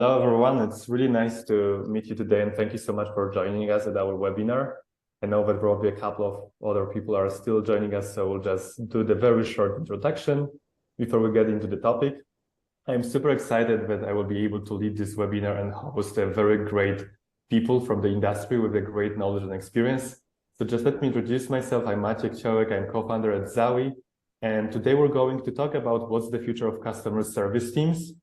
Hello, everyone. It's really nice to meet you today, and thank you so much for joining us at our webinar. I know that probably a couple of other people are still joining us, so we'll just do the very short introduction before we get into the topic. I'm super excited that I will be able to lead this webinar and host a very great people from the industry with a great knowledge and experience. So just let me introduce myself. I'm Maciek Ciołek. I'm co-founder at Zawi. And today we're going to talk about what's the future of customer service teams.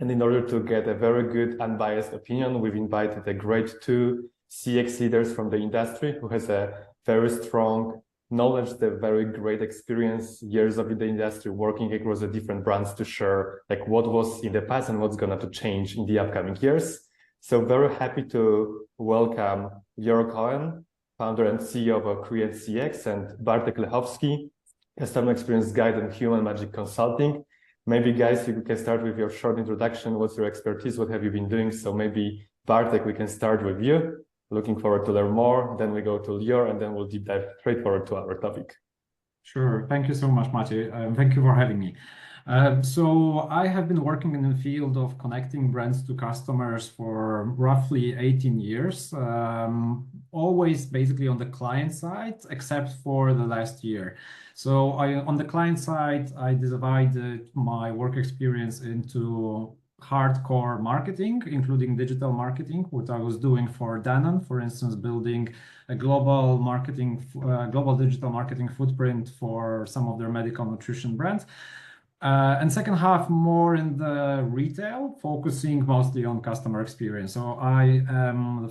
And in order to get a very good unbiased opinion, we've invited a great two CX leaders from the industry who has a very strong knowledge, the very great experience, years of the industry, working across the different brands to share like what was in the past and what's going to change in the upcoming years. So very happy to welcome Lior Cohen, founder and CEO of Create CX, and Bartek Lechowski, customer experience guide and human magic consulting. Maybe guys, you can start with your short introduction. What's your expertise? What have you been doing? So maybe Bartek, we can start with you. Looking forward to learn more. Then we go to Lior, and then we'll deep dive straight forward to our topic. Sure. Thank you so much, Maciej. Thank you for having me. So I have been working in the field of connecting brands to customers for roughly 18 years, always basically on the client side, except for the last year. So on the client side, I divided my work experience into hardcore marketing, including digital marketing, what I was doing for Danone, for instance, building a global digital marketing footprint for some of their medical nutrition brands. And second half more in the retail, focusing mostly on customer experience. So I am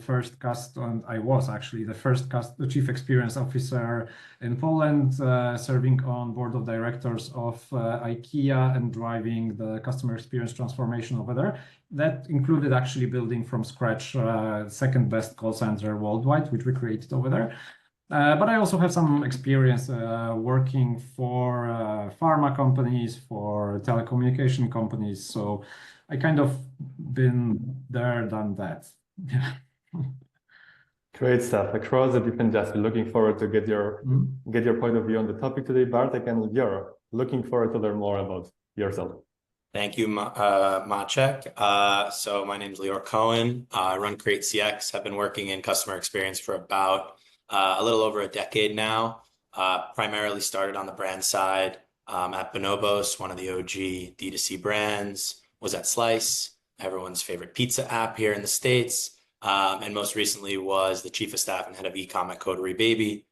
I was actually the first chief experience officer in Poland, serving on board of directors of IKEA and driving the customer experience transformation over there. That included actually building from scratch second best call center worldwide, which we created over there. But I also have some experience working for pharma companies, for telecommunication companies. So I kind of been there, done that. Great stuff. Across the different industry, looking forward to get your point of view on the topic today. Bartek and Lior, looking forward to learn more about yourself. Thank you, Maciek. So my name is Lior Cohen. I run Create CX. I've been working in customer experience for about a little over a decade now. Primarily started on the brand side at Bonobos, one of the OG D2C brands, was at Slice, everyone's favorite pizza app here in the States, and most recently was the chief of staff and head of e-com at Coterie Baby.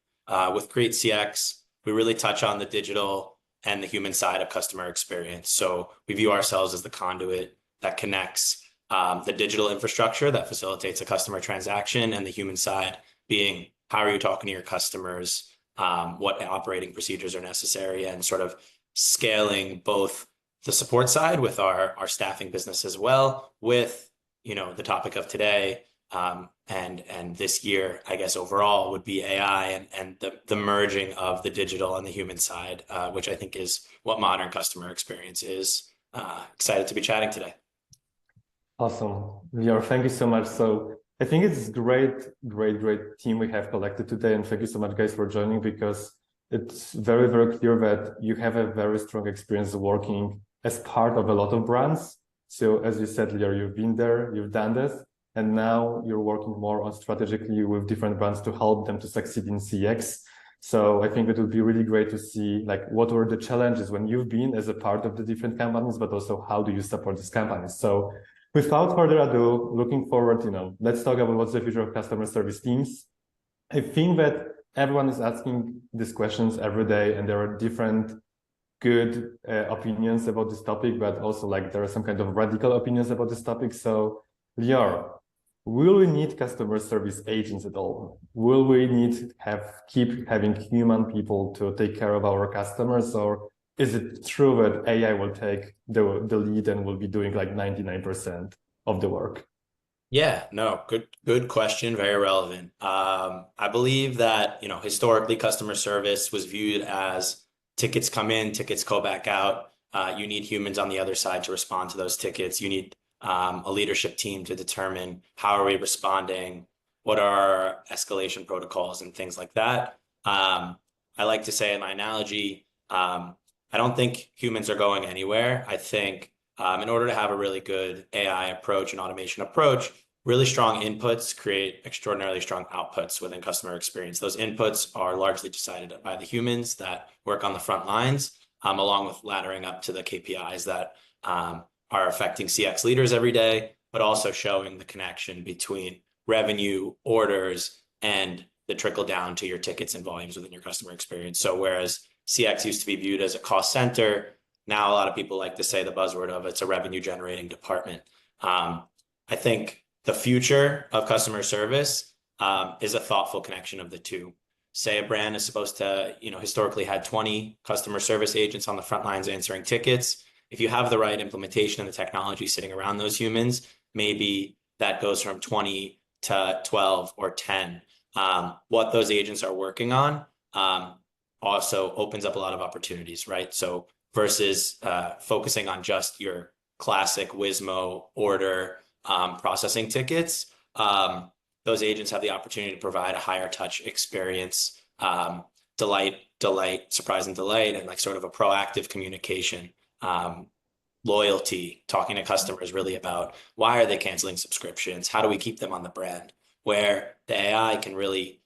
With Create CX, we really touch on the digital and the human side of customer experience. So we view ourselves as the conduit that connects the digital infrastructure that facilitates a customer transaction, and the human side being how are you talking to your customers, what operating procedures are necessary, and sort of scaling both the support side with our staffing business as well with, the topic of today and this year, I guess overall would be AI and the merging of the digital and the human side, which I think is what modern customer experience is. Excited to be chatting today. Awesome. Lior, thank you so much. So I think it's great team we have collected today. And thank you so much, guys, for joining, because it's very, very clear that you have a very strong experience working as part of a lot of brands. So as you said, Lior, you've been there, you've done this, and now you're working more on strategically with different brands to help them to succeed in CX. So I think it would be really great to see like what were the challenges when you've been as a part of the different companies, but also how do you support these companies? So without further ado, looking forward, let's talk about what's the future of customer service teams. I think that everyone is asking these questions every day, and there are different good opinions about this topic, but also like there are some kind of radical opinions about this topic. So Lior, will we need customer service agents at all? Will we need keep having human people to take care of our customers, or is it true that AI will take the lead and will be doing like 99% of the work? Yeah, no, good question. Very relevant. I believe that, historically customer service was viewed as tickets come in, tickets go back out. You need humans on the other side to respond to those tickets. You need a leadership team to determine how are we responding, what are our escalation protocols and things like that. I like to say in my analogy, I don't think humans are going anywhere. I think In order to have a really good AI approach and automation approach, really strong inputs create extraordinarily strong outputs within customer experience. Those inputs are largely decided by the humans that work on the front lines, along with laddering up to the KPIs that are affecting CX leaders every day, but also showing the connection between revenue, orders, and the trickle down to your tickets and volumes within your customer experience. So whereas CX used to be viewed as a cost center, now a lot of people like to say the buzzword of it's a revenue generating department. I think the future of customer service is a thoughtful connection of the two. Say a brand is supposed to, historically had 20 customer service agents on the front lines answering tickets. If you have the right implementation and the technology sitting around those humans, maybe that goes from 20 to 12 or 10. What those agents are working on also opens up a lot of opportunities, right? So versus focusing on just your classic WISMO order processing tickets, those agents have the opportunity to provide a higher touch experience, delight, surprise and delight, and like sort of a proactive communication, loyalty, talking to customers really about why are they canceling subscriptions? How do we keep them on the brand? Where the AI can really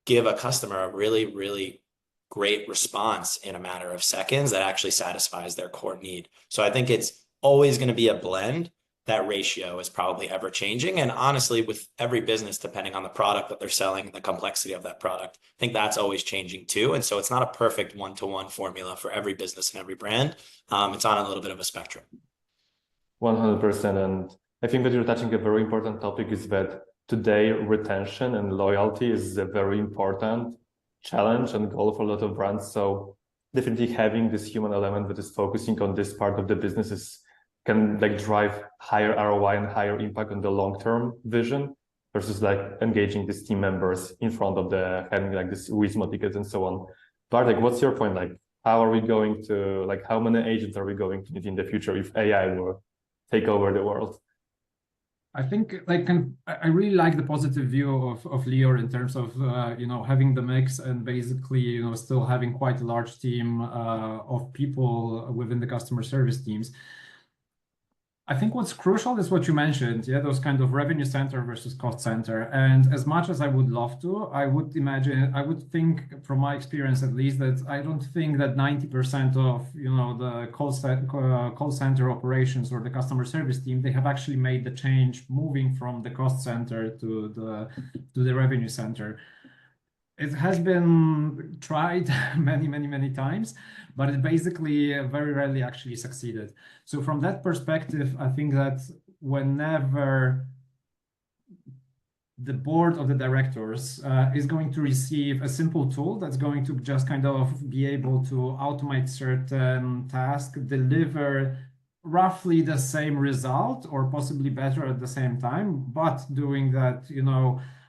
give a customer a really, really great response in a matter of seconds that actually satisfies their core need. So I think it's always going to be a blend. That ratio is probably ever changing. And honestly, with every business, depending on the product that they're selling and the complexity of that product, I think that's always changing too. And so it's not a perfect one-to-one formula for every business and every brand. It's on a little bit of a spectrum. 100%. And I think that you're touching a very important topic is that today retention and loyalty is a very important challenge and goal for a lot of brands. So definitely having this human element that is focusing on this part of the business can like drive higher ROI and higher impact on the long-term vision versus like engaging these team members in front of having like this WISMO tickets and so on. Bartek, what's your point? Like, how are we going to, like, how many agents are we going to need in the future if AI will take over the world? I think I really like the positive view of Lior in terms of having the mix and basically still having quite a large team of people within the customer service teams. I think what's crucial is what you mentioned, those kind of revenue center versus cost center. And as much as I would love to, I would think from my experience at least that I don't think that 90% of the call center operations or the customer service team, they have actually made the change moving from the cost center to the revenue center. It has been tried many times, but it basically very rarely actually succeeded. So from that perspective, I think that whenever the board of the directors is going to receive a simple tool that's going to just kind of be able to automate certain tasks, deliver roughly the same result or possibly better at the same time, but doing that,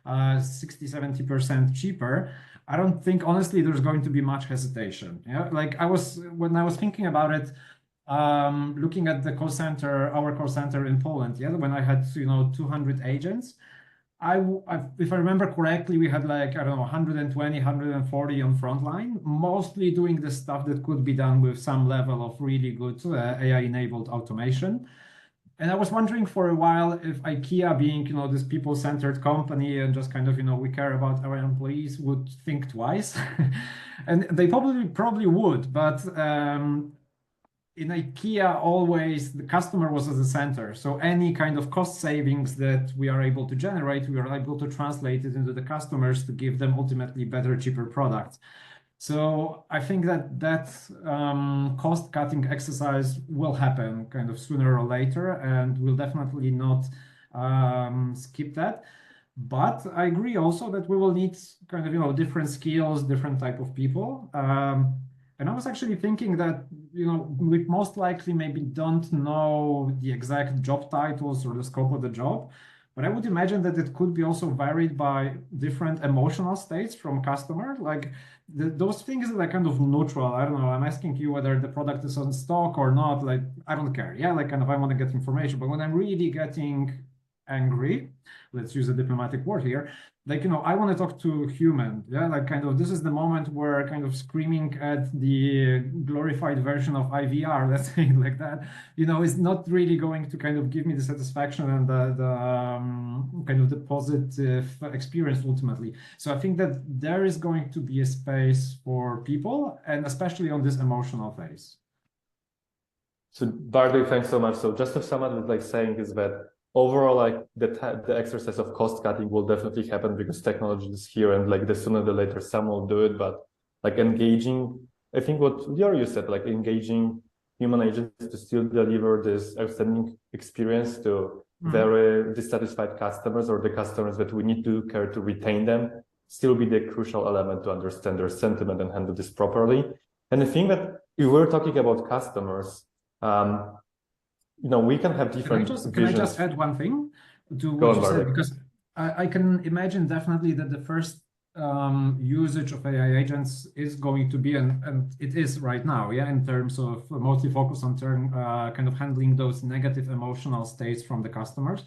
60-70% cheaper, I don't think honestly there's going to be much hesitation. Like when I was thinking about it, looking at the call center, our call center in Poland, when I had 200 agents, if I remember correctly, we had 120, 140 on frontline, mostly doing the stuff that could be done with some level of really good AI-enabled automation. And I was wondering for a while if IKEA, being this people-centered company and just kind of we care about our employees, would think twice, and they probably would. But in IKEA, always the customer was at the center. So any kind of cost savings that we are able to generate, we are able to translate it into the customers to give them ultimately better, cheaper products. So I think that cost-cutting exercise will happen kind of sooner or later, and we'll definitely not skip that. But I agree also that we will need kind of different skills, different type of people. And I was actually thinking that we most likely maybe don't know the exact job titles or the scope of the job. But I would imagine that it could be also varied by different emotional states from customer. Like those things are kind of neutral. I don't know. I'm asking you whether the product is on stock or not. Like, I don't care. Like kind of I want to get information. But when I'm really getting angry, let's use a diplomatic word here, like, you know, I want to talk to human, yeah, like kind of this is the moment where kind of screaming at the glorified version of IVR, let's say it like that, you know, is not really going to kind of give me the satisfaction and the kind of the positive experience ultimately. So I think that there is going to be a space for people, and especially on this emotional phase. So Bartek, thanks so much. So just to sum up with like saying is that overall, like the exercise of cost cutting will definitely happen because technology is here, and like the sooner the later some will do it. But like engaging, I think what Lior you said, like engaging human agents to still deliver this outstanding experience to very dissatisfied customers or the customers that we need to care to retain them, still be the crucial element to understand their sentiment and handle this properly. And I think that if we're talking about customers, you know, we can have different Can I just add one thing to what you said? Because I can imagine definitely that the first usage of AI agents is going to be, and it is right now, yeah, in terms of mostly focus on kind of handling those negative emotional states from the customers.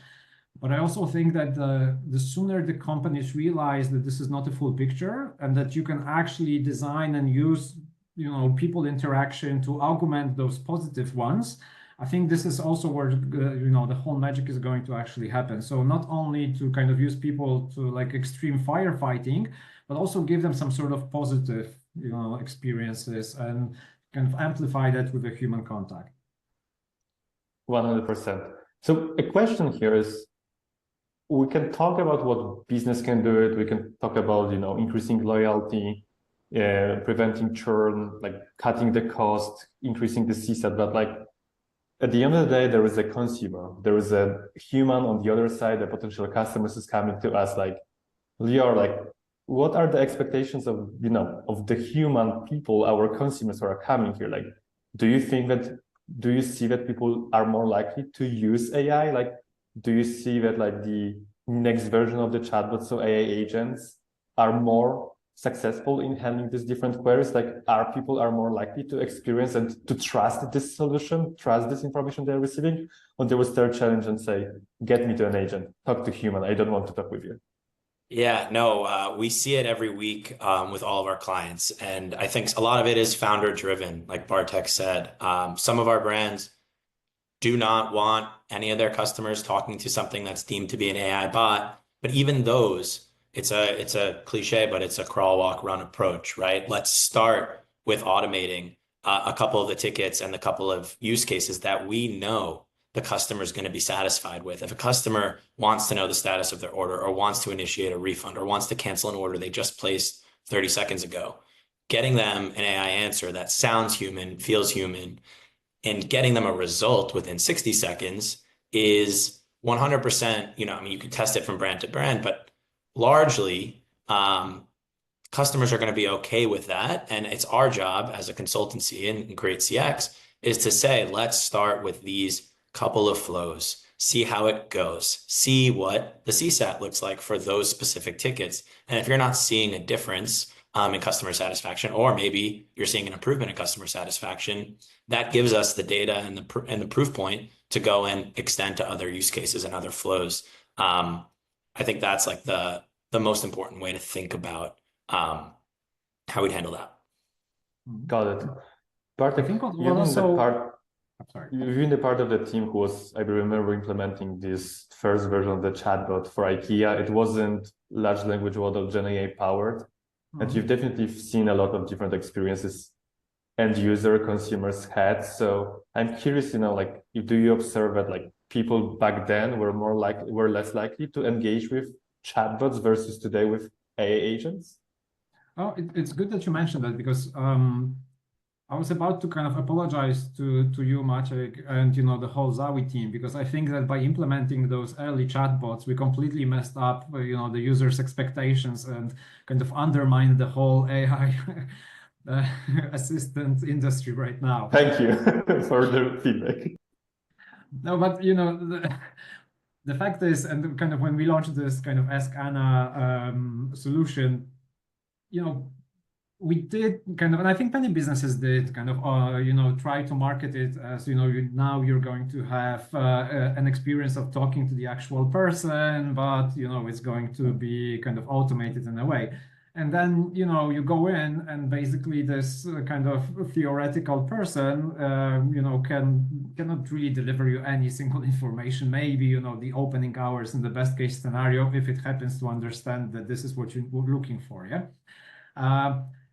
But I also think that the sooner the companies realize that this is not a full picture and that you can actually design and use, you know, people interaction to augment those positive ones, I think this is also where, you know, the whole magic is going to actually happen. So not only to kind of use people to like extreme firefighting, but also give them some sort of positive, you know, experiences and kind of amplify that with a human contact. 100%. So a question here is, we can talk about what business can do it. We can talk about, you know, increasing loyalty, preventing churn, like cutting the cost, increasing the CSAT, but like, at the end of the day, there is a consumer, there is a human on the other side, the potential customers is coming to us like, Lior, like, what are the expectations of, you know, of the human people, our consumers who are coming here? Like, do you see that people are more likely to use AI? Like, do you see that like the next version of the chatbot, so AI agents, are more successful in handling these different queries? Like, people are more likely to experience and to trust this solution, trust this information they're receiving, or they will start challenge and say, get me to an agent, talk to human, I don't want to talk with you. Yeah, no, we see it every week with all of our clients. And I think a lot of it is founder driven, like Bartek said. Some of our brands do not want any of their customers talking to something that's deemed to be an AI bot. But even those, it's a cliche, but it's a crawl, walk, run approach, right? Let's start with automating a couple of the tickets and the couple of use cases that we know the customer is going to be satisfied with. If a customer wants to know the status of their order or wants to initiate a refund or wants to cancel an order they just placed 30 seconds ago, getting them an AI answer that sounds human, feels human, and getting them a result within 60 seconds is 100%, you know, I mean, you can test it from brand to brand, but largely, customers are going to be okay with that. And it's our job as a consultancy and Create CX is to say, let's start with these couple of flows, see how it goes, see what the CSAT looks like for those specific tickets. And if you're not seeing a difference in customer satisfaction, or maybe you're seeing an improvement in customer satisfaction, that gives us the data and the proof point to go and extend to other use cases and other flows. I think that's like the most important way to think about how we'd handle that. Got it. Bartek, I think also, you've been the part of the team who was, I remember, implementing this first version of the chatbot for IKEA. It wasn't large language model GenAI powered, and you've definitely seen a lot of different experiences end user consumers had. So I'm curious, you know, like, do you observe that like people back then were less likely to engage with chatbots versus today with AI agents? Oh, it's good that you mentioned that, because I was about to kind of apologize to you, Maciek, and you know the whole Zawi team, because I think that by implementing those early chatbots, we completely messed up, you know, the users' expectations and kind of undermined the whole AI assistant industry right now. Thank you for the feedback. No, but you know, the fact is, and kind of when we launched this kind of Ask Anna solution, you know, we did kind of, and I think many businesses did kind of, try to market it as, now you're going to have an experience of talking to the actual person, but, it's going to be kind of automated in a way. And then, you go in and basically this kind of theoretical person, cannot really deliver you any single information. Maybe, the opening hours in the best case scenario, if it happens to understand that this is what you're looking for, yeah?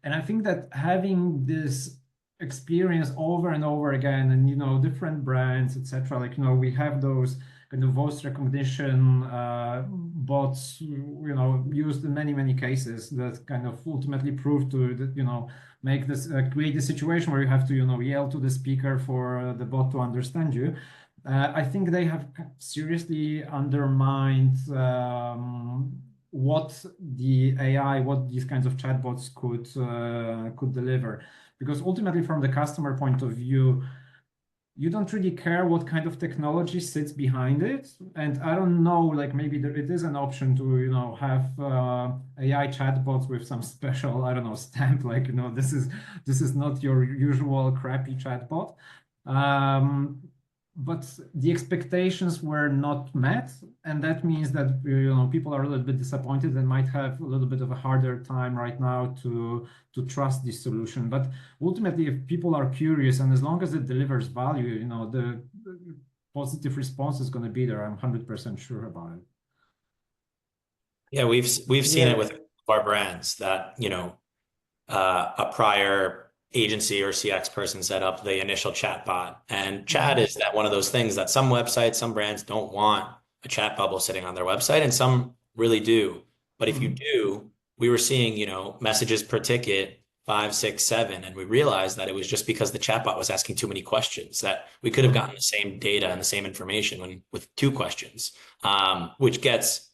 And I think that having this experience over and over again, and different brands, etc., like we have those kind of voice recognition bots, used in many cases that kind of ultimately prove to that, make this create a situation where you have to yell to the speaker for the bot to understand you. I think they have seriously undermined what the AI, what these kinds of chatbots could deliver. Because ultimately, from the customer point of view, you don't really care what kind of technology sits behind it. And I don't know, like maybe it is an option to, have AI chatbots with some special, I don't know, stamp, like, this is not your usual crappy chatbot. But the expectations were not met, and that means that people are a little bit disappointed and might have a little bit of a harder time right now to trust this solution. But ultimately, if people are curious and as long as it delivers value, the positive response is going to be there. I'm 100% sure about it. Yeah, we've seen it with our brands that a prior agency or CX person set up the initial chat bot. And chat is that one of those things that some websites, some brands don't want a chat bubble sitting on their website, and some really do. But if you do, we were seeing, messages per ticket 5, 6, 7, and we realized that it was just because the chatbot was asking too many questions, that we could have gotten the same data and the same information with 2 questions, which gets,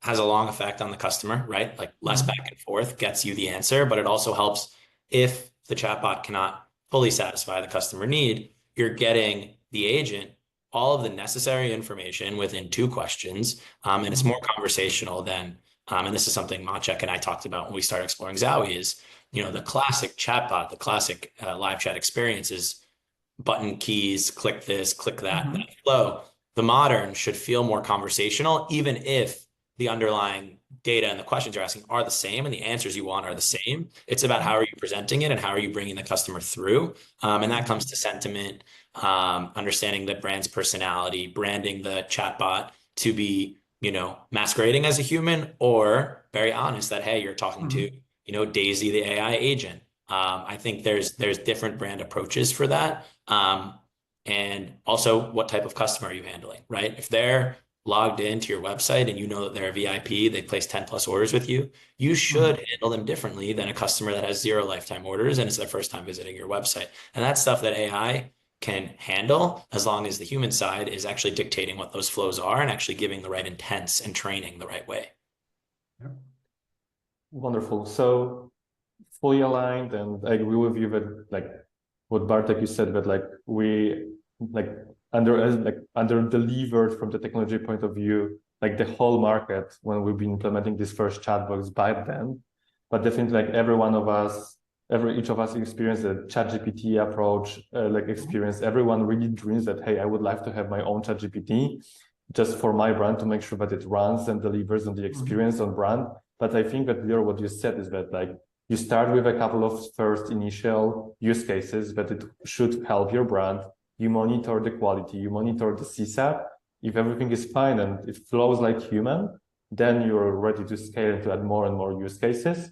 has a long effect on the customer, right? Like less back and forth gets you the answer, but it also helps if the chatbot cannot fully satisfy the customer need, you're getting the agent all of the necessary information within 2 questions, and it's more conversational than, and this is something Maciek and I talked about when we started exploring Zowie, is, the classic chatbot, the classic live chat experience is button keys, click this, click that, that flow. The modern should feel more conversational, even if the underlying data and the questions you're asking are the same and the answers you want are the same. It's about how are you presenting it and how are you bringing the customer through. And that comes to sentiment, understanding the brand's personality, branding the chatbot to be, masquerading as a human, or very honest that, hey, you're talking to, Daisy, the AI agent. I think there's different brand approaches for that. And also what type of customer are you handling, right? If they're logged into your website and that they're a VIP, they place 10 plus orders with you, you should handle them differently than a customer that has 0 lifetime orders and it's their first time visiting your website. And that's stuff that AI can handle as long as the human side is actually dictating what those flows are and actually giving the right intents and training the right way. Yep. Wonderful. So fully aligned, and I agree with you that like what Bartek you said, that like we under delivered from the technology point of view, like the whole market when we've been implementing this first chatbots by then. But definitely like each of us experienced the ChatGPT approach, experience. Everyone really dreams that, hey, I would like to have my own ChatGPT just for my brand to make sure that it runs and delivers on the experience on brand. But I think that Lior, what you said is that like you start with a couple of first initial use cases that it should help your brand. You monitor the quality, you monitor the CSAT. If everything is fine and it flows like human, then you're ready to scale to add more and more use cases.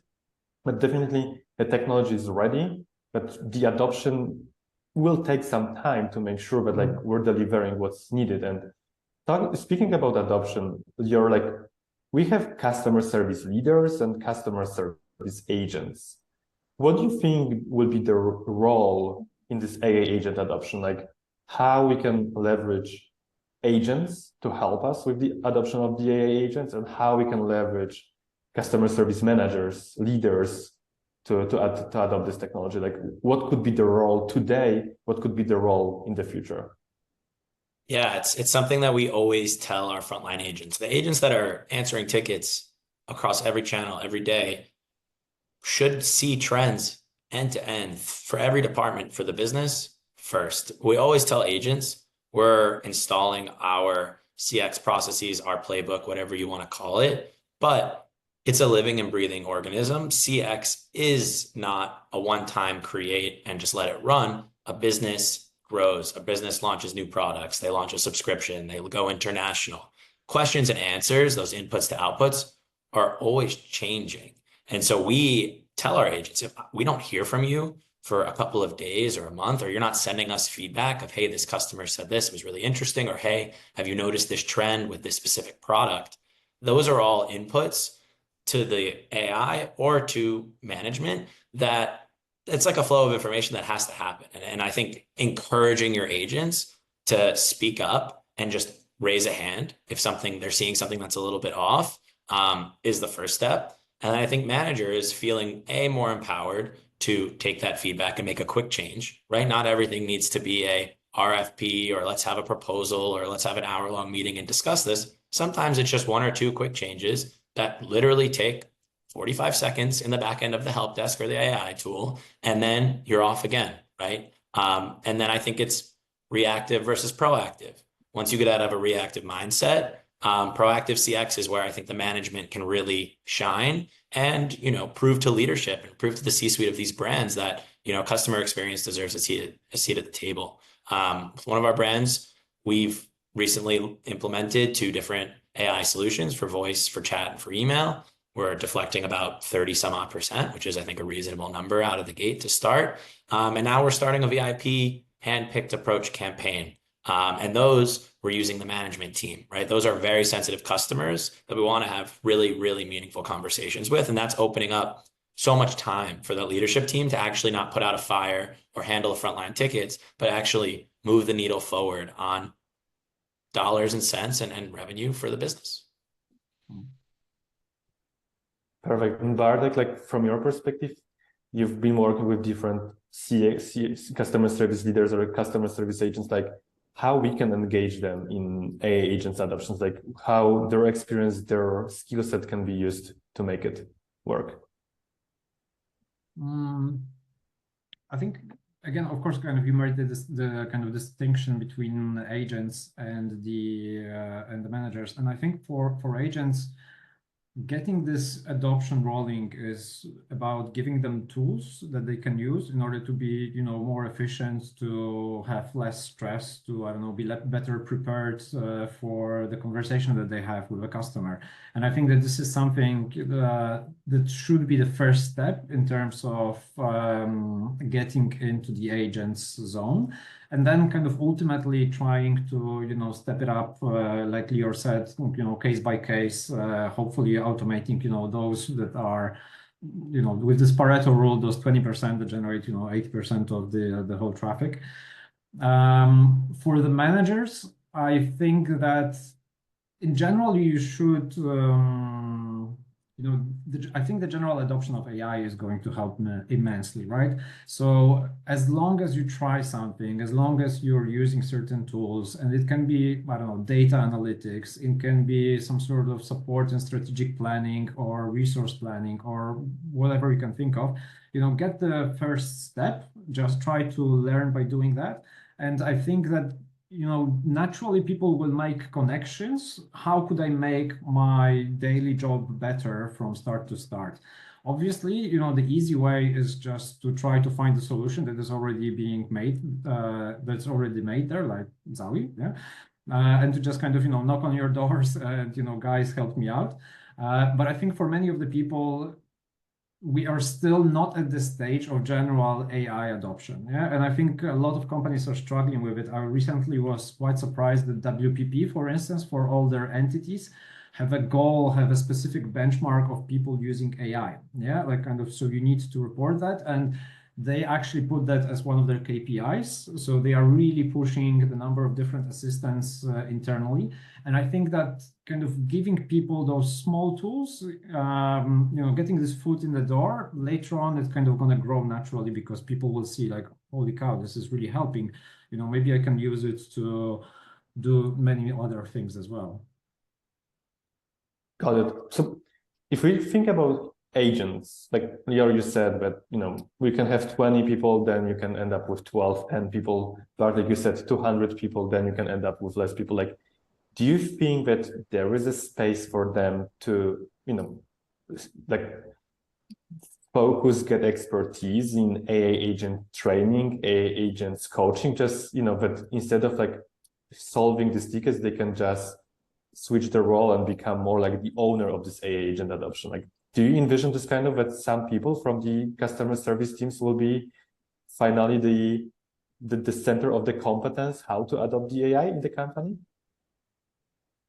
But definitely the technology is ready, but the adoption will take some time to make sure that like we're delivering what's needed. And speaking about adoption, we have customer service leaders and customer service agents. What do you think will be the role in this AI agent adoption? Like how we can leverage agents to help us with the adoption of the AI agents, and how we can leverage customer service managers, leaders to adopt this technology. Like what could be the role today? What could be the role in the future? Yeah, it's something that we always tell our frontline agents. The agents that are answering tickets across every channel every day should see trends end to end for every department for the business first. We always tell agents we're installing our CX processes, our playbook, whatever you want to call it, but it's a living and breathing organism. CX is not a one-time create and just let it run. A business grows, a business launches new products, they launch a subscription, they go international. Questions and answers, those inputs to outputs, are always changing. And so we tell our agents, if we don't hear from you for a couple of days or a month, or you're not sending us feedback of, hey, this customer said this, it was really interesting, or hey, have you noticed this trend with this specific product? Those are all inputs to the AI or to management that it's like a flow of information that has to happen. And I think encouraging your agents to speak up and just raise a hand if they're seeing something that's a little bit off is the first step. And I think managers feeling more empowered to take that feedback and make a quick change, right? Not everything needs to be a RFP or let's have a proposal or let's have an hour-long meeting and discuss this. Sometimes it's just one or two quick changes that literally take 45 seconds in the back end of the help desk or the AI tool, and then you're off again, right? And then I think it's reactive versus proactive. Once you get out of a reactive mindset, proactive CX is where I think the management can really shine and, prove to leadership and prove to the C-suite of these brands that, customer experience deserves a seat at the table. One of our brands, we've recently implemented 2 different AI solutions for voice, for chat, and for email. We're deflecting about 30 some odd %, which is, I think, a reasonable number out of the gate to start. And now we're starting a VIP handpicked approach campaign. And those we're using the management team, right? Those are very sensitive customers that we want to have really, really meaningful conversations with. And that's opening up so much time for the leadership team to actually not put out a fire or handle the frontline tickets, but actually move the needle forward on dollars and cents and revenue for the business. Perfect. And Bartek, like from your perspective, you've been working with different CX, customer service leaders or customer service agents, like how we can engage them in AI agents adoptions, like how their experience, their skill set can be used to make it work. I think, again, of course, kind of you made the kind of distinction between agents and the managers, and I think for agents, getting this adoption rolling is about giving them tools that they can use in order to be, more efficient, to have less stress, to, I don't know, be better prepared for the conversation that they have with a customer. And I think that this is something that should be the first step in terms of getting into the agents zone. And then kind of ultimately trying to, step it up, like Lior said, case by case, hopefully automating, those that are, with this Pareto rule, those 20% that generate, 80% of the whole traffic. For the managers, I think that in general, you should, I think the general adoption of AI is going to help immensely, right? So as long as you try something, as long as you're using certain tools, and it can be, I don't know, data analytics, it can be some sort of support and strategic planning or resource planning or whatever you can think of, get the first step, just try to learn by doing that. And I think that naturally people will make connections. How could I make my daily job better from start to start? Obviously, the easy way is just to try to find a solution that is already being made, that's already made there, like Zawi, yeah, and to just kind of, knock on your doors and, guys, help me out. But I think for many of the people, we are still not at the stage of general AI adoption. Yeah, and I think a lot of companies are struggling with it. I recently was quite surprised that WPP, for instance, for all their entities, have a specific benchmark of people using AI. Yeah, like kind of, so you need to report that. And they actually put that as one of their KPIs. So they are really pushing the number of different assistants internally. And I think that kind of giving people those small tools, getting this foot in the door, later on, it's kind of going to grow naturally because people will see like, holy cow, this is really helping. Maybe I can use it to do many other things as well. Got it. So if we think about agents, like Lior, you said that, we can have 20 people, then you can end up with 12, and people, Bartek, you said 200 people, then you can end up with less people. Like, do you think that there is a space for them to, like focus, get expertise in AI agent training, AI agents coaching, just, that instead of like solving these tickets, they can just switch the role and become more like the owner of this AI agent adoption? Like, do you envision this kind of that some people from the customer service teams will be finally the center of the competence, how to adopt the AI in the company?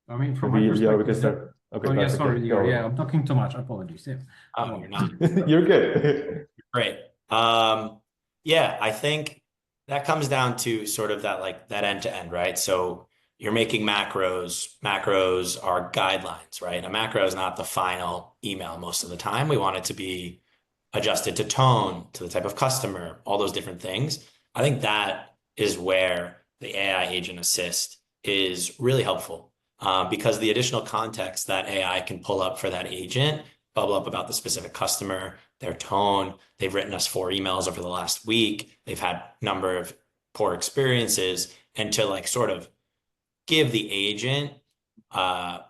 I mean, from my Maybe Lior, we can perspective, start. Okay, oh yeah, Bartek, sorry, go Lior. Yeah, on. I'm talking too much. Apologies. Yeah. Oh, you're not. You're good. Great. Yeah, I think that comes down to sort of that end to end, right? So you're making macros. Macros are guidelines, right? A macro is not the final email most of the time. We want it to be adjusted to tone, to the type of customer, all those different things. I think that is where the AI Agent Assist is really helpful, because the additional context that AI can pull up for that agent, bubble up about the specific customer, their tone. They've written us 4 emails over the last week. They've had a number of poor experiences, and to like sort of give the agent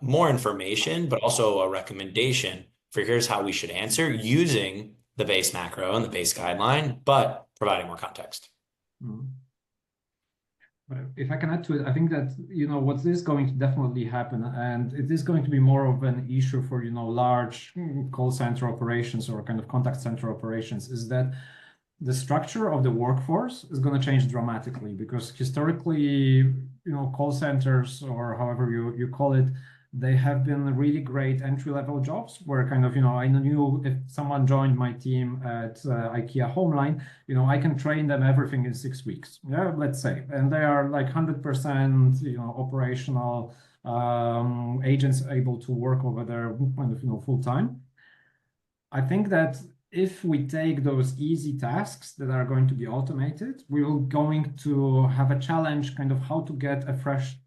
more information, but also a recommendation for here's how we should answer using the base macro and the base guideline, but providing more context. If I can add to it, I think that, what is going to definitely happen, and it is going to be more of an issue for, large call center operations or kind of contact center operations, is that the structure of the workforce is going to change dramatically, because historically, call centers, or however you call it, they have been really great entry-level jobs where kind of, I knew if someone joined my team at IKEA Homeline, I can train them everything in 6 weeks, yeah, let's say. And they are like 100%, operational agents able to work over there kind of, full time. I think that if we take those easy tasks that are going to be automated, we will going to have a challenge kind of how to get a fresh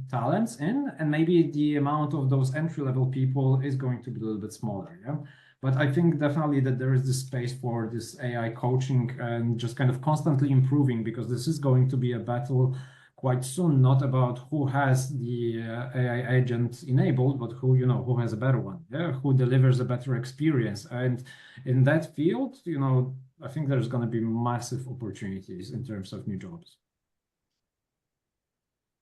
talents in, and maybe the amount of those entry-level people is going to be a little bit smaller, yeah. But I think definitely that there is this space for this AI coaching and just kind of constantly improving, because this is going to be a battle quite soon, not about who has the AI agent enabled, but who has a better one, yeah, who delivers a better experience. And in that field, I think there's going to be massive opportunities in terms of new jobs.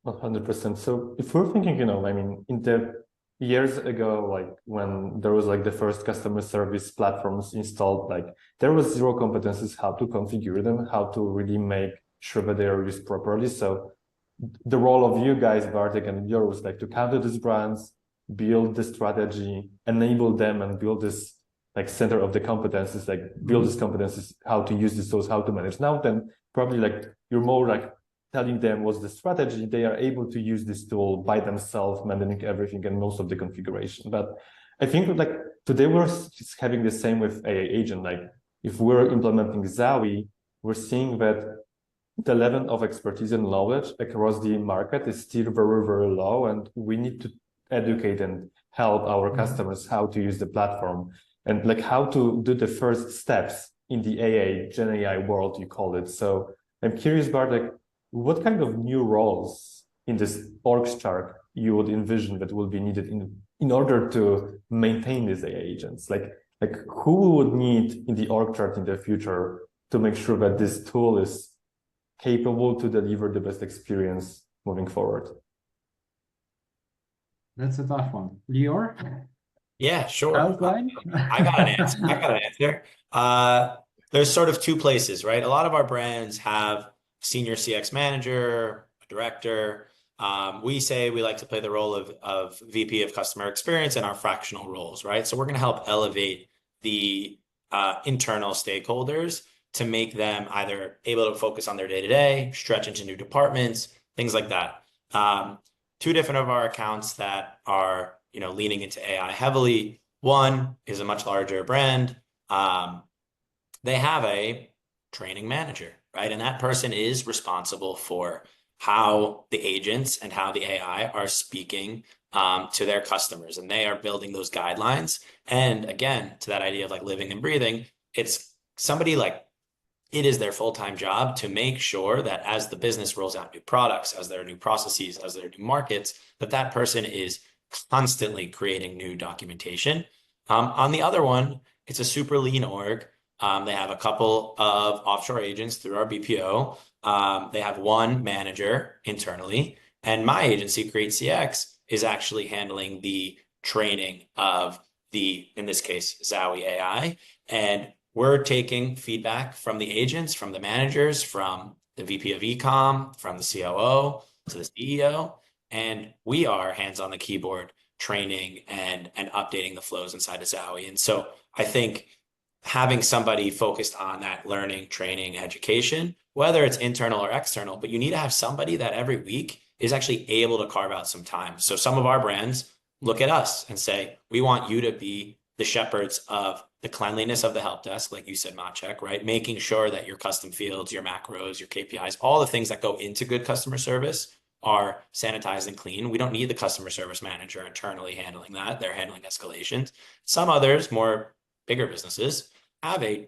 100%. So if we're thinking, in the years ago, like when there was like the first customer service platforms installed, like there was zero competencies how to configure them, how to really make sure that they are used properly. So the role of you guys, Bartek and Lior, was like to counter these brands, build the strategy, enable them, and build this like center of the competencies, like build these competencies, how to use these tools, how to manage. Now then probably like you're more like telling them what's the strategy. They are able to use this tool by themselves, managing everything and most of the configuration. But I think like today we're just having the same with AI agent. Like if we're implementing Zowie, we're seeing that the level of expertise and knowledge across the market is still very, very low, and we need to educate and help our customers how to use the platform and like how to do the first steps in the AI, Gen AI world, you call it. So I'm curious, Bartek, what kind of new roles in this org chart you would envision that will be needed in order to maintain these AI agents? Like who would need in the org chart in the future to make sure that this tool is capable to deliver the best experience moving forward? That's a tough one. Lior? Yeah, sure. Outline? I got an answer. There's sort of 2 places, right? A lot of our brands have senior CX manager, a director. We say we like to play the role of VP of customer experience in our fractional roles, right? So we're going to help elevate the internal stakeholders to make them either able to focus on their day-to-day, stretch into new departments, things like that. 2 different of our accounts that are, leaning into AI heavily. One is a much larger brand. They have a training manager, right? And that person is responsible for how the agents and how the AI are speaking to their customers, and they are building those guidelines. And again, to that idea of like living and breathing, it's somebody like it is their full-time job to make sure that as the business rolls out new products, as there are new processes, as there are new markets, that person is constantly creating new documentation. On the other one, it's a super lean org. They have a couple of offshore agents through our BPO. They have one manager internally, and my agency, Create CX, is actually handling the training of in this case, Zowie AI. And we're taking feedback from the agents, from the managers, from the VP of Ecom, from the COO to the CEO, and we are hands on the keyboard training and updating the flows inside of Zowie. And so I think having somebody focused on that learning, training, education, whether it's internal or external, but you need to have somebody that every week is actually able to carve out some time. So some of our brands look at us and say, we want you to be the shepherds of the cleanliness of the help desk, like you said, Maciek, right? Making sure that your custom fields, your macros, your KPIs, all the things that go into good customer service are sanitized and clean. We don't need the customer service manager internally handling that. They're handling escalations. Some others, more bigger businesses, have a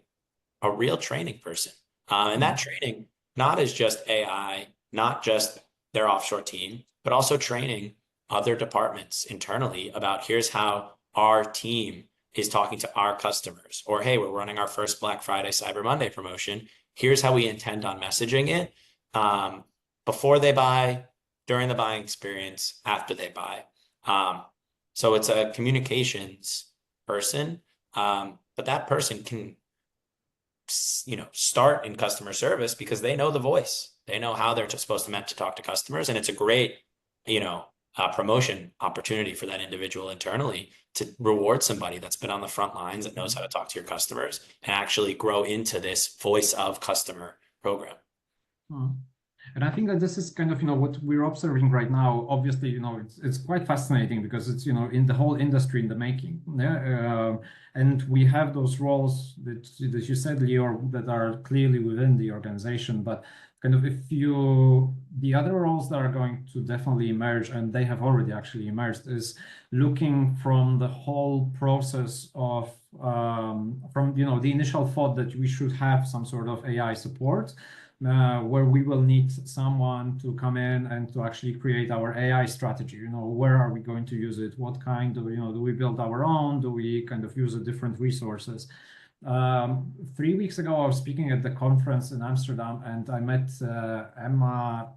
real training person. And that training, not as just AI, not just their offshore team, but also training other departments internally about here's how our team is talking to our customers, or hey, we're running our first Black Friday, Cyber Monday promotion. Here's how we intend on messaging it before they buy, during the buying experience, after they buy. So it's a communications person, but that person can, start in customer service because they know the voice. They know how they're supposed to meant to talk to customers, and it's a great, promotion opportunity for that individual internally to reward somebody that's been on the front lines, that knows how to talk to your customers, and actually grow into this voice of customer program. And I think that this is kind of, what we're observing right now. Obviously, it's quite fascinating because it's, in the whole industry in the making. Yeah? And we have those roles that you said, Lior, that are clearly within the organization, but kind of the other roles that are going to definitely emerge, and they have already actually emerged, is looking from the whole process of, from, the initial thought that we should have some sort of AI support, where we will need someone to come in and to actually create our AI strategy. Where are we going to use it? What kind of, do we build our own? Do we kind of use different resources? 3 weeks ago, I was speaking at the conference in Amsterdam, and I met Emma,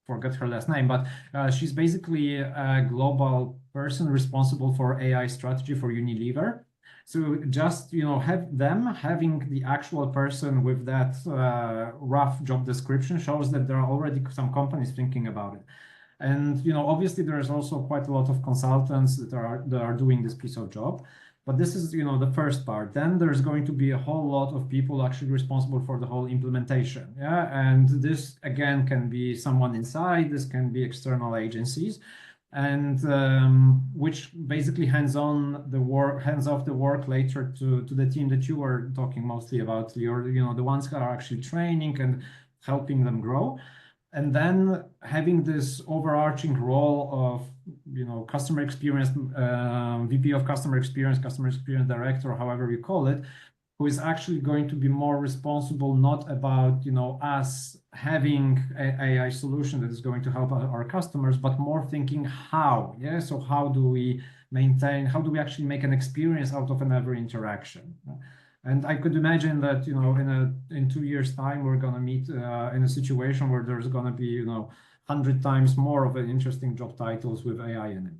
forget her last name, but she's basically a global person responsible for AI strategy for Unilever. So just, having the actual person with that rough job description shows that there are already some companies thinking about it. And, obviously there's also quite a lot of consultants that are doing this piece of job. But this is, the first part. Then there's going to be a whole lot of people actually responsible for the whole implementation. Yeah. And this, again, can be someone inside, this can be external agencies, and which basically hands off the work later to the team that you were talking mostly about, Lior, the ones who are actually training and helping them grow. And then having this overarching role of, customer experience, VP of customer experience director, however you call it, who is actually going to be more responsible, not about, us having a AI solution that is going to help our customers, but more thinking how, yeah? So how do we actually make an experience out of every interaction? And I could imagine that, in 2 years' time, we're going to meet in a situation where there's going to be, 100 times more of an interesting job titles with AI in it.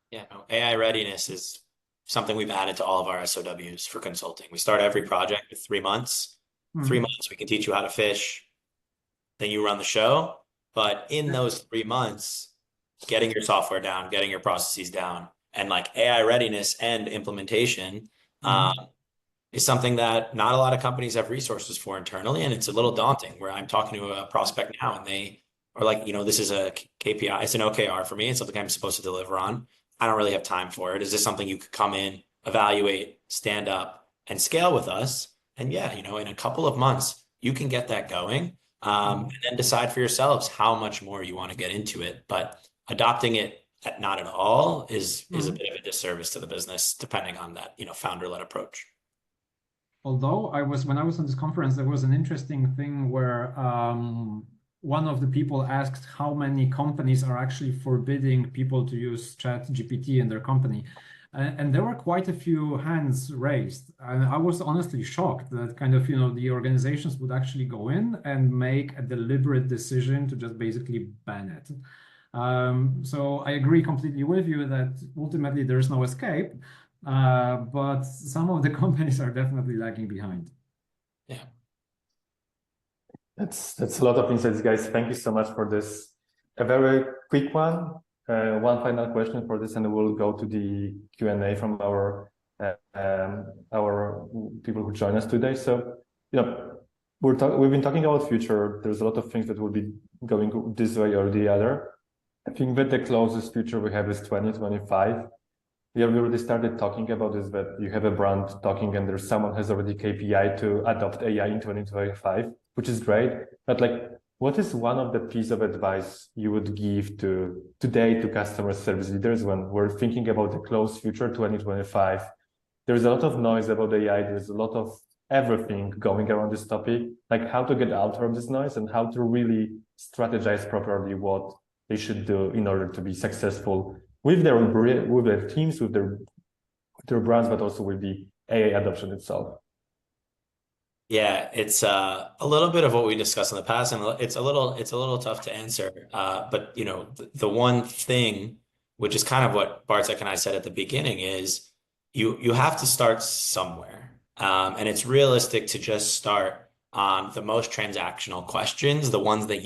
Yeah, no, AI readiness is something we've added to all of our SOWs for consulting. We start every project with 3 months. 3 months, we can teach you how to fish. Then you run the show. But in those 3 months, getting your software down, getting your processes down, and like AI readiness and implementation, is something that not a lot of companies have resources for internally. And it's a little daunting, where I'm talking to a prospect now and they are like, this is a KPI, it's an OKR for me. It's something I'm supposed to deliver on. I don't really have time for it. Is this something you could come in, evaluate, stand up, and scale with us? And yeah, in a couple of months, you can get that going, and then decide for yourselves how much more you want to get into it. But adopting it not at all is a bit of a disservice to the business, depending on that, founder-led approach. Although when I was on this conference, there was an interesting thing where one of the people asked how many companies are actually forbidding people to use ChatGPT in their company. And there were quite a few hands raised. And I was honestly shocked that kind of, the organizations would actually go in and make a deliberate decision to just basically ban it. So I agree completely with you that ultimately there's no escape, but some of the companies are definitely lagging behind. Yeah. That's a lot of insights, guys. Thank you so much for this. A very quick one. One final question for this, and we'll go to the Q&A from our people who join us today. So, we've been talking about future. There's a lot of things that will be going this way or the other. I think that the closest future we have is 2025. We have already started talking about this, that you have a brand talking and there's someone has already KPI to adopt AI in 2025, which is great. But what is one of the piece of advice you would give today to customer service leaders when we're thinking about the close future, 2025? There's a lot of noise about AI. There's a lot of everything going around this topic, how to get out from this noise and how to really strategize properly what they should do in order to be successful with their teams, with their brands, but also with the AI adoption itself. Yeah, it's a little bit of what we discussed in the past, and it's a little tough to answer. But the one thing, which is kind of what Bartek and I said at the beginning, is you have to start somewhere, and it's realistic to just start on the most transactional questions, the ones that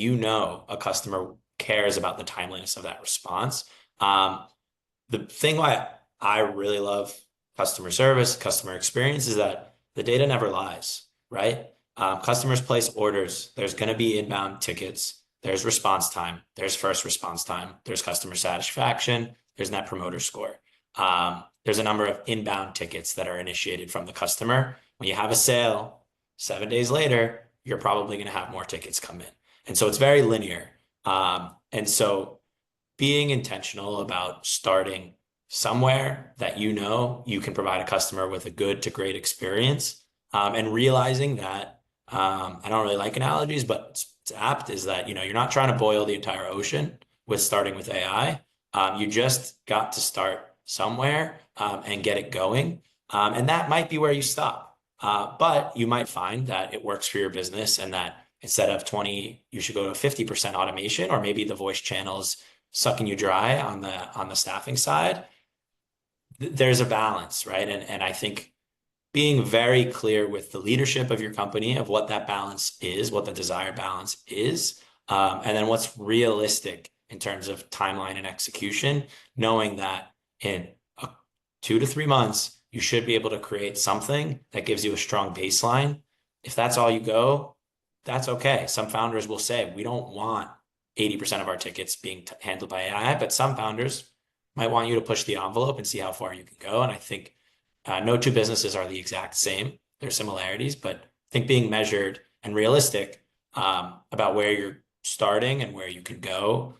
a customer cares about the timeliness of that response. The thing why I really love customer service, customer experience, is that the data never lies. Right? Customers place orders. There's going to be inbound tickets. There's response time. There's first response time. There's customer satisfaction. There's net promoter score. There's a number of inbound tickets that are initiated from the customer. When you have a sale, 7 days later, you're probably going to have more tickets come in. And so it's very linear. And so being intentional about starting somewhere that you can provide a customer with a good to great experience. And realizing that, I don't really like analogies, but it's apt, is that, you're not trying to boil the entire ocean with starting with AI. You just got to start somewhere and get it going. And that might be where you stop. But you might find that it works for your business and that instead of 20, you should go to 50% automation, or maybe the voice channel's sucking you dry on the staffing side. There's a balance, right? And I think being very clear with the leadership of your company of what that balance is, what the desired balance is, and then what's realistic in terms of timeline and execution, knowing that in 2 to 3 months, you should be able to create something that gives you a strong baseline. If that's all you go, that's okay. Some founders will say, we don't want 80% of our tickets being handled by AI, but some founders might want you to push the envelope and see how far you can go. And I think no two businesses are the exact same. There's similarities, but I think being measured and realistic about where you're starting and where you can go,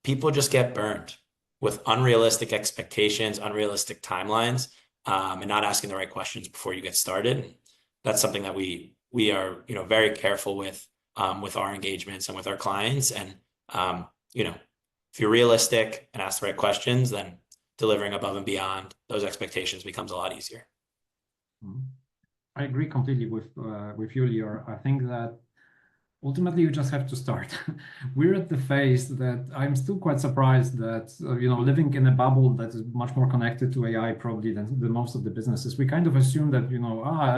people just get burned with unrealistic expectations, unrealistic timelines, and not asking the right questions before you get started. That's something that we are, very careful with our engagements and with our clients. And if you're realistic and ask the right questions, then delivering above and beyond those expectations becomes a lot easier. I agree completely with you, Lior. I think that ultimately you just have to start. We're at the phase that I'm still quite surprised that living in a bubble that is much more connected to AI probably than most of the businesses. We kind of assume that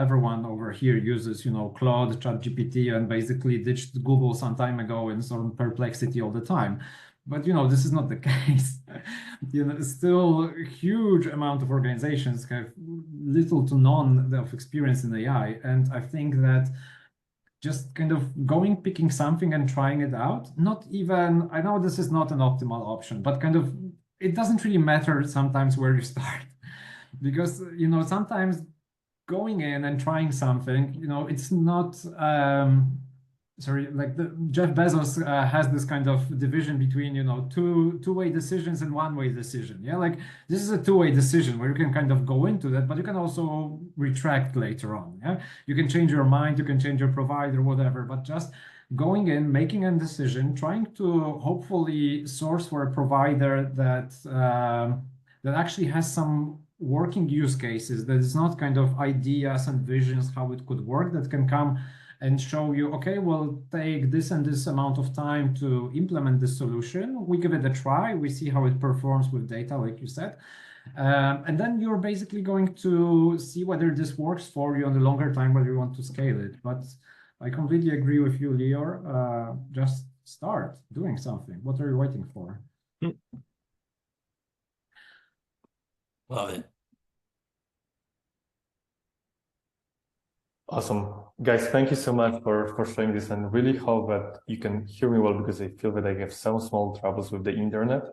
everyone over here uses Claude, ChatGPT, and basically ditched Google some time ago in some Perplexity all the time. But this is not the case. Still a huge amount of organizations have little to none of experience in AI, and I think that just kind of picking something and trying it out. I know this is not an optimal option, but kind of it doesn't really matter sometimes where you start, because sometimes going in and trying something, it's not sorry, like Jeff Bezos has this kind of division between, two-way decisions and one-way decision. Yeah, like this is a two-way decision where you can kind of go into that, but you can also retract later on. Yeah, you can change your mind, you can change your provider, whatever, but just going in, making a decision, trying to hopefully source for a provider that actually has some working use cases, that is not kind of ideas and visions how it could work, that can come and show you, okay, we'll take this and this amount of time to implement this solution. We give it a try. We see how it performs with data, like you said. And then you're basically going to see whether this works for you on the longer time, whether you want to scale it. But I completely agree with you, Lior. Just start doing something. What are you waiting for? Love it. Awesome. Guys, thank you so much for sharing this, and really hope that you can hear me well, because I feel that I have some small troubles with the internet.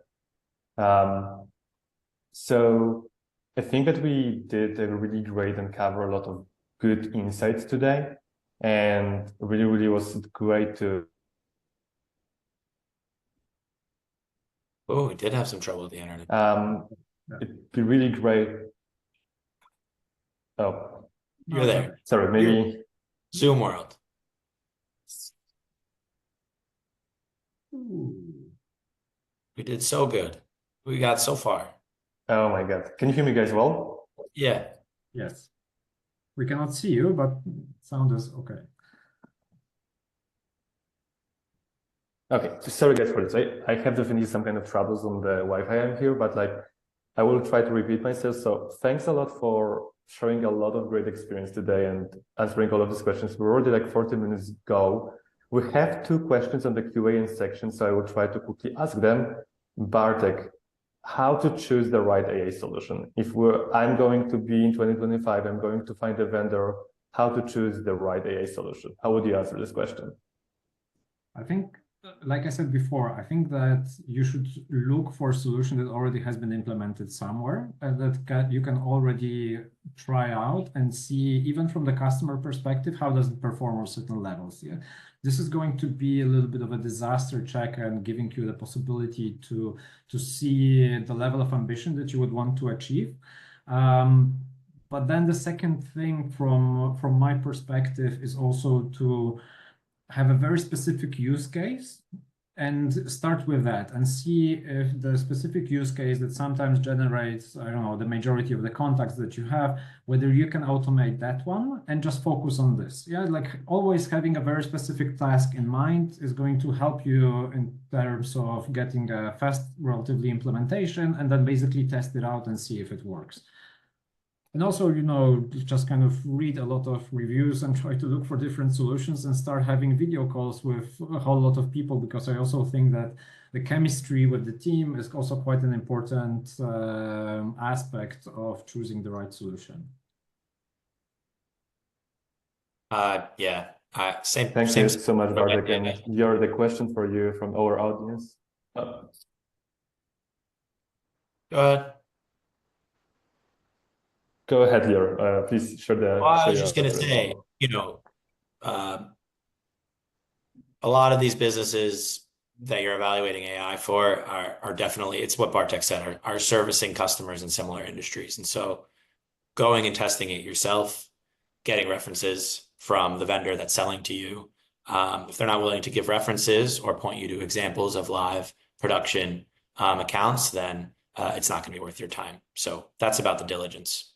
So I think that we did a really great and cover a lot of good insights today, and really was great to. Oh, we did have some trouble with the internet. It'd be really great. Oh, You're there. sorry, maybe. Zoom world. We did so good. We got so far. Oh my God. Can you hear me guys well? Yeah. Yes. We cannot see you, but sound is okay. Okay, so sorry guys for this. I have definitely some kind of troubles on the Wi-Fi I'm here, but like I will try to repeat myself. So thanks a lot for sharing a lot of great experience today and answering all of these questions. We're already like 40 minutes go. We have 2 questions on the Q&A section, so I will try to quickly ask them. Bartek, how to choose the right AI solution? If I'm going to be in 2025, I'm going to find a vendor, how to choose the right AI solution? How would you answer this question? I think, like I said before, I think that you should look for a solution that already has been implemented somewhere, and that you can already try out and see, even from the customer perspective, how does it perform on certain levels. Yeah, this is going to be a little bit of a disaster check and giving you the possibility to see the level of ambition that you would want to achieve. But then the second thing from my perspective is also to have a very specific use case and start with that and see if the specific use case that sometimes generates, I don't know, the majority of the contacts that you have, whether you can automate that one and just focus on this. Yeah, like always having a very specific task in mind is going to help you in terms of getting a fast, relatively implementation, and then basically test it out and see if it works. And also, just kind of read a lot of reviews and try to look for different solutions and start having video calls with a whole lot of people, because I also think that the chemistry with the team is also quite an important aspect of choosing the right solution. Yeah. Same. Thank you so much, Bartek. And you're the question for you from our audience. Go ahead. Go ahead, Lior. Please share the. Well, I was just going to say, a lot of these businesses that you're evaluating AI for are definitely, it's what Bartek said, are servicing customers in similar industries. And so going and testing it yourself, getting references from the vendor that's selling to you. If they're not willing to give references or point you to examples of live production accounts, then it's not going to be worth your time. So that's about the diligence.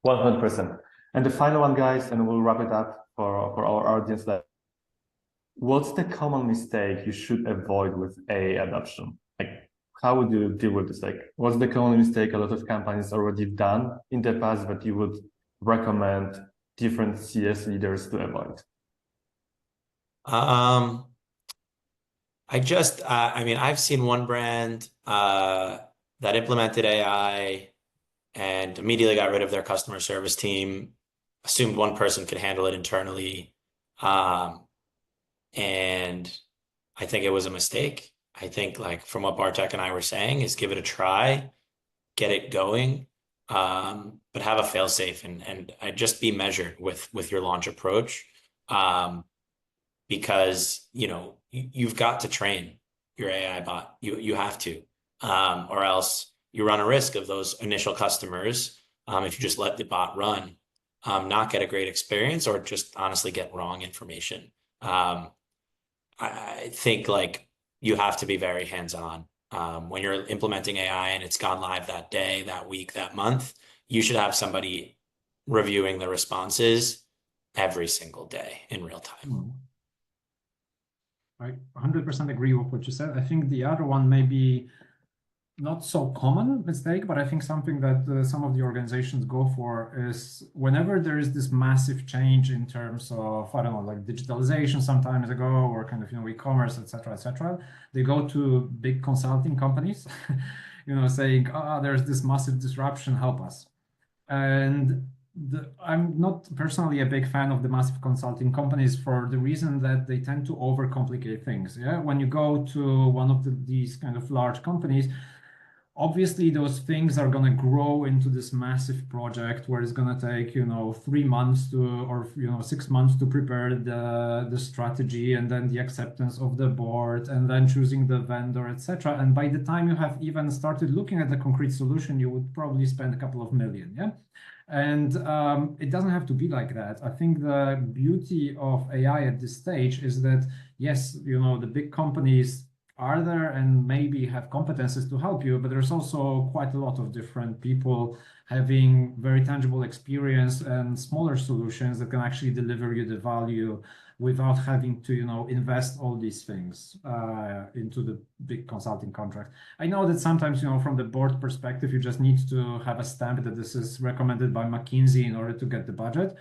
100%. And the final one, guys, and we'll wrap it up for our audience. What's the common mistake you should avoid with AI adoption? Like, how would you deal with this? Like, what's the common mistake a lot of companies already done in the past that you would recommend different CS leaders to avoid? I've seen one brand that implemented AI and immediately got rid of their customer service team, assumed one person could handle it internally. And I think it was a mistake. I think, like, from what Bartek and I were saying, is give it a try, get it going, but have a fail-safe and just be measured with your launch approach. Because, you know, you've got to train your AI bot. You have to, or else you run a risk of those initial customers, if you just let the bot run, not get a great experience or just honestly get wrong information. I think like you have to be very hands-on. When you're implementing AI and it's gone live that day, that week, that month, you should have somebody reviewing the responses every single day in real time. I 100% agree with what you said. I think the other one may be not so common mistake, but I think something that some of the organizations go for is whenever there is this massive change in terms of, I don't know, like digitalization some time ago, or kind of, you know, e-commerce, etc., they go to big consulting companies, you know, saying, there's this massive disruption, help us. And I'm not personally a big fan of the massive consulting companies for the reason that they tend to overcomplicate things. Yeah, when you go to one of these kind of large companies, obviously those things are going to grow into this massive project where it's going to take, you know, 3 months to, or, you know, 6 months to prepare the strategy, and then the acceptance of the board, and then choosing the vendor, etc. And by the time you have even started looking at the concrete solution, you would probably spend a couple of million. Yeah. And it doesn't have to be like that. I think the beauty of AI at this stage is that, yes, you know, the big companies are there and maybe have competences to help you, but there's also quite a lot of different people having very tangible experience and smaller solutions that can actually deliver you the value without having to, you know, invest all these things into the big consulting contract. I know that sometimes, you know, from the board perspective, you just need to have a stamp that this is recommended by McKinsey in order to get the budget,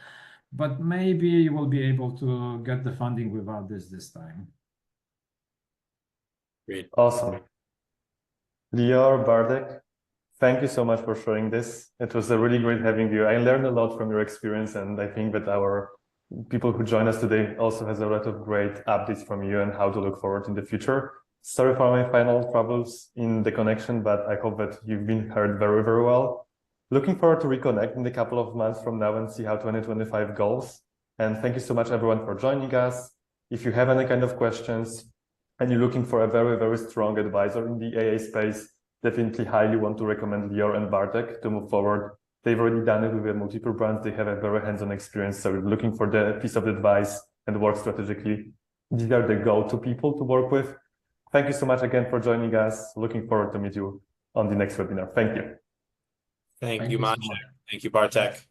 but maybe you will be able to get the funding without this time. Great. Awesome. Lior, Bartek, thank you so much for sharing this. It was a really great having you. I learned a lot from your experience, and I think that our people who join us today also has a lot of great updates from you and how to look forward in the future. Sorry for my final troubles in the connection, but I hope that you've been heard very, very well. Looking forward to reconnect in a couple of months from now and see how 2025 goes. And thank you so much, everyone, for joining us. If you have any kind of questions, and you're looking for a very, very strong advisor in the AA space, definitely highly want to recommend Lior and Bartek to move forward. They've already done it with multiple brands. They have a very hands-on experience. So we're looking for the piece of advice and work strategically. These are the go-to people to work with. Thank you so much again for joining us. Looking forward to meet you on the next webinar. Thank you. Thank you, Maciek. Thank you, Bartek.